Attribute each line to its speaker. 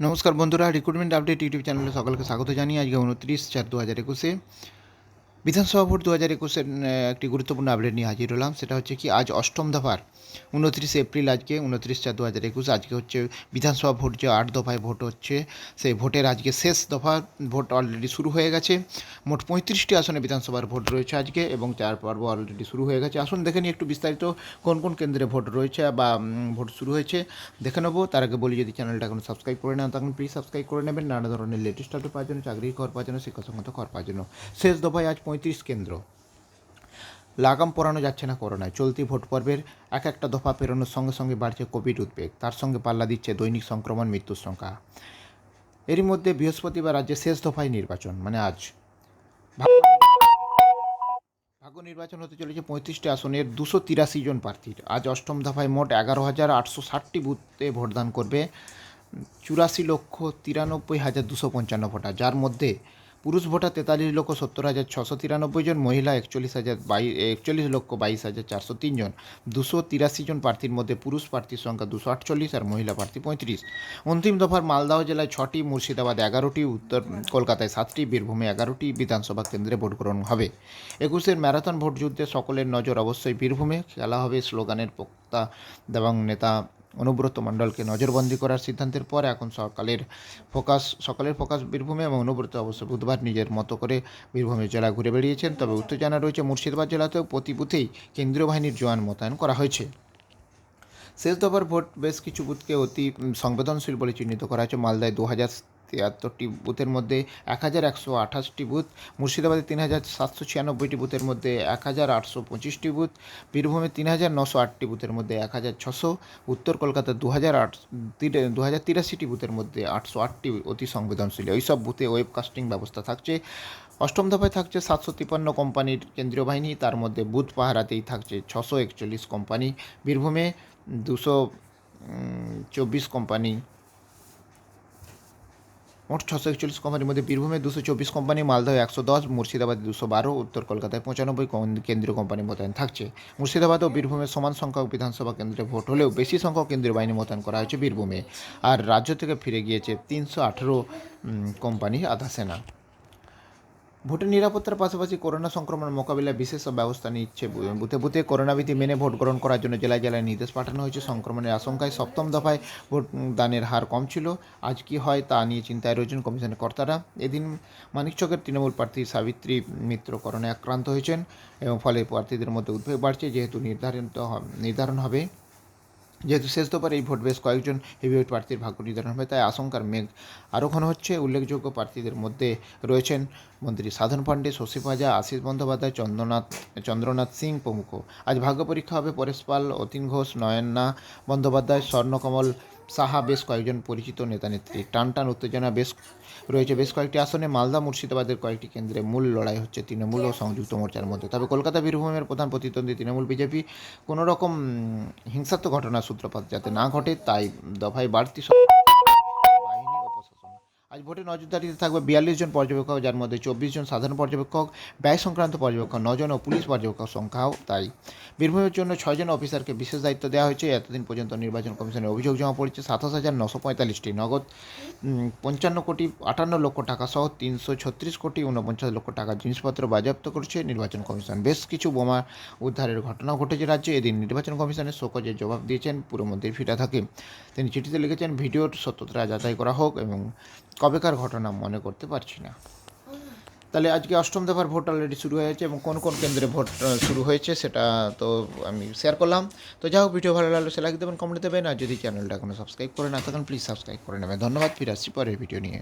Speaker 1: নমস্কার বন্ধুরা, recruitment update YouTube চ্যানেলে সকলকে স্বাগত জানিয়ে আজকে 29/4/2021 বিধানসভা ভোট 2021-এর একটি গুরুত্বপূর্ণ আপডেট নিয়ে হাজির হলাম। সেটা হচ্ছে কি, আজ অষ্টম দফার 29 এপ্রিল, আজকে 29/4/2021, আজকে হচ্ছে বিধানসভা ভোট। যে 8 দফায় ভোট হচ্ছে, সেই ভোটের আজকে শেষ দফা ভোট অলরেডি শুরু হয়ে গেছে। মোট 35টি আসনে বিধানসভার ভোট রয়েছে আজকে, এবং 4 পর্ব অলরেডি শুরু হয়ে গেছে। আসুন দেখে নিই একটু বিস্তারিত কোন কোন কেন্দ্রে ভোট রয়েছে বা ভোট শুরু হয়েছে দেখে নেবো। তার আগে বলি, যদি চ্যানেলটা এখন সাবস্ক্রাইব করে না তখন প্লিজ সাবস্ক্রাইব করে নেবেন, নানা ধরনের লেটেস্ট আপডেট পাওয়ার জন্য, চাকরির খবর পাওয়ার জন্য, শিক্ষাসংগত খবর পাওয়ার জন্য। শেষ দফায় আজ 35 কেন্দ্র। লাগাম পরানো যাচ্ছে না করোনায়। চলতি ভোট পর্বের একটা দফা পেরোনোর সঙ্গে সঙ্গে বাড়ছে কোভিড উদ্বেগ, তার সঙ্গে পাল্লা দিচ্ছে দৈনিক সংক্রমণ, মৃত্যুর সংখ্যা। এরই মধ্যে বৃহস্পতিবার রাজ্যে শেষ দফায় নির্বাচন, মানে আজ ভাগ্য নির্বাচন হতে চলেছে 35টি আসনের 283 জন প্রার্থীর। আজ অষ্টম দফায় মোট 11,860টি বুথে ভোটদান করবে 84,93,255 ভোটার, যার মধ্যে পুরুষ ভোটার 43,70,693 জন, মহিলা 41,22,403 জন। 283 জন প্রার্থীর মধ্যে পুরুষ প্রার্থীর সংখ্যা 248 আর মহিলা প্রার্থী 35। অন্তিম দফার মালদহ জেলায় 6টি, মুর্শিদাবাদ 11টি, উত্তর কলকাতায় 7টি, বীরভূমে 11টি বিধানসভা কেন্দ্রে ভোট গ্রহণ হবে। 21-এর ম্যারাথন ভোট যুদ্ধে সকলের নজর অবশ্যই বীরভূমে। খেলা হবে স্লোগানের বক্তা এবং নেতা অনুব্রত মণ্ডলকে নজরবন্দি করার সিদ্ধান্তের পর এখন সকলের ফোকাস বীরভূমে, এবং অনুব্রত অবশ্য বুধবার নিজের মতো করে বীরভূমের জেলা ঘুরে বেরিয়েছেন। তবে উত্তেজনা রয়েছে মুর্শিদাবাদ জেলাতেও, প্রতি বুথেই কেন্দ্রীয় বাহিনীর জওয়ান মোতায়েন করা হয়েছে। শেষ দফার ভোট বেশ কিছু বুথকে অতি সংবেদনশীল বলে চিহ্নিত করা হয়েছে। মালদায় 2073টি বুথের মধ্যে 1,128টি বুথ, মুর্শিদাবাদে 3,796টি বুথের মধ্যে 1,825টি বুথ, বীরভূমে 3,908টি বুথের মধ্যে 1,600, উত্তর কলকাতা 2,083টি বুথের মধ্যে 808টি অতি সংবেদনশীল। ওইসব বুথে ওয়েবকাস্টিং ব্যবস্থা থাকছে। অষ্টম দফায় থাকছে 753 কোম্পানির কেন্দ্রীয় বাহিনী, তার মধ্যে বুথ পাহারাতেই থাকছে 641 কোম্পানি। বীরভূমে 224 কোম্পানি, মোট 641 কোম্পানির মধ্যে বীরভূমে 224 কোম্পানি, মালদহ 110, মুর্শিদাবাদে 212, উত্তর কলকাতায় 95 কেন্দ্রীয় কোম্পানি মোতায়েন থাকছে। মুর্শিদাবাদ ও বীরভূমে সমান সংখ্যক বিধানসভা কেন্দ্রে ভোট হলেও বেশি সংখ্যক কেন্দ্রীয় বাহিনী মোতায়েন করা হয়েছে বীরভূমে। আর রাজ্য থেকে ফিরে গিয়েছে 318 কোম্পানি আধা সেনা। ভোটের নিরাপত্তার পাশাপাশি করোনা সংক্রমণ মোকাবিলায় বিশেষ ব্যবস্থা নিচ্ছে। বুথে বুথে করোনাবিধি মেনে ভোট গ্রহণ করার জন্য জেলায় জেলায় নির্দেশ পাঠানো হয়েছে। সংক্রমণের আশঙ্কায় সপ্তম দফায় ভোট দানের হার কম ছিল। আজ কী হয় তা নিয়ে চিন্তায় রয়েছেন কমিশনের কর্তারা। এদিন মানিকচকের তৃণমূল প্রার্থী সাবিত্রী মিত্র করোনায় আক্রান্ত হয়েছেন, এবং ফলে প্রার্থীদের মধ্যে উদ্বেগ বাড়ছে। যেহেতু শেষ দফার এই ভোট বেশ কয়েকজন হেভিওয়েট প্রার্থীর ভাগ্য নির্ধারণ হবে, তাই আশঙ্কার মেঘ আরও ঘন হচ্ছে। উল্লেখযোগ্য প্রার্থীদের মধ্যে রয়েছেন মন্ত্রী সাধন পাণ্ডে, শশী পাজা, আশিস বন্দ্যোপাধ্যায়, চন্দ্রনাথ সিং প্রমুখ। আজ ভাগ্য পরীক্ষা হবে পরেশ পাল, অতীন ঘোষ, নয়না বন্দ্যোপাধ্যায়, স্বর্ণকমল সাহা, বেশ কয়েকজন পরিচিত নেতানেত্রী। টান উত্তেজনা রয়েছে বেশ কয়েকটি আসনে। মালদা, মুর্শিদাবাদের কয়েকটি কেন্দ্রে মূল লড়াই হচ্ছে তৃণমূল ও সংযুক্ত মোর্চার মধ্যে। তবে কলকাতা, বীরভূমের প্রধান প্রতিদ্বন্দ্বী তৃণমূল বিজেপি। কোনো রকম হিংসাত্মক ঘটনার সূত্রপাত যাতে না ঘটে, তাই দফায় বাড়তি বাহিনী ও প্রশাসন। আজ ভোটে নজরদারিতে থাকবে 42 জন পর্যবেক্ষক, যার মধ্যে 24 জন সাধারণ পর্যবেক্ষক, ব্যয় সংক্রান্ত পর্যবেক্ষক 9 জন ও পুলিশ পর্যবেক্ষক সংখ্যাও তাই। বীরভূমের জন্য 6 জন অফিসারকে বিশেষ দায়িত্ব দেওয়া হয়েছে। এতদিন পর্যন্ত নির্বাচন কমিশনের অভিযোগ জমা পড়েছে 27,945টি। নগদ 55,58,00,000 টাকা সহ 336,49,00,000 টাকার জিনিসপত্র বাজেয়াপ্ত করেছে নির্বাচন কমিশন। বেশ কিছু বোমা উদ্ধারের ঘটনাও ঘটেছে রাজ্যে। এদিন নির্বাচন কমিশনের শোকজের জবাব দিয়েছেন পুরমন্ত্রী ফিরহাদ হাকিম। তিনি চিঠিতে লিখেছেন, ভিডিওর সত্যতা যাচাই করা হোক, এবং কবেকার ঘটনা মনে করতে পারছি না। তাহলে আজকে অষ্টম দফার ভোট অলরেডি শুরু হয়েছে, এবং কোন কোন কেন্দ্রে ভোট শুরু হয়েছে সেটা তো আমি শেয়ার করলাম। তো যাই হোক, ভিডিও ভালো লাগলে সে লাইক দেবেন, কমেন্ট দেবেন, আর যদি চ্যানেলটা এখনো সাবস্ক্রাইব করে না তখন প্লিজ সাবস্ক্রাইব করে নেবেন। ধন্যবাদ, ফিরে আসছি পরের ভিডিও নিয়ে।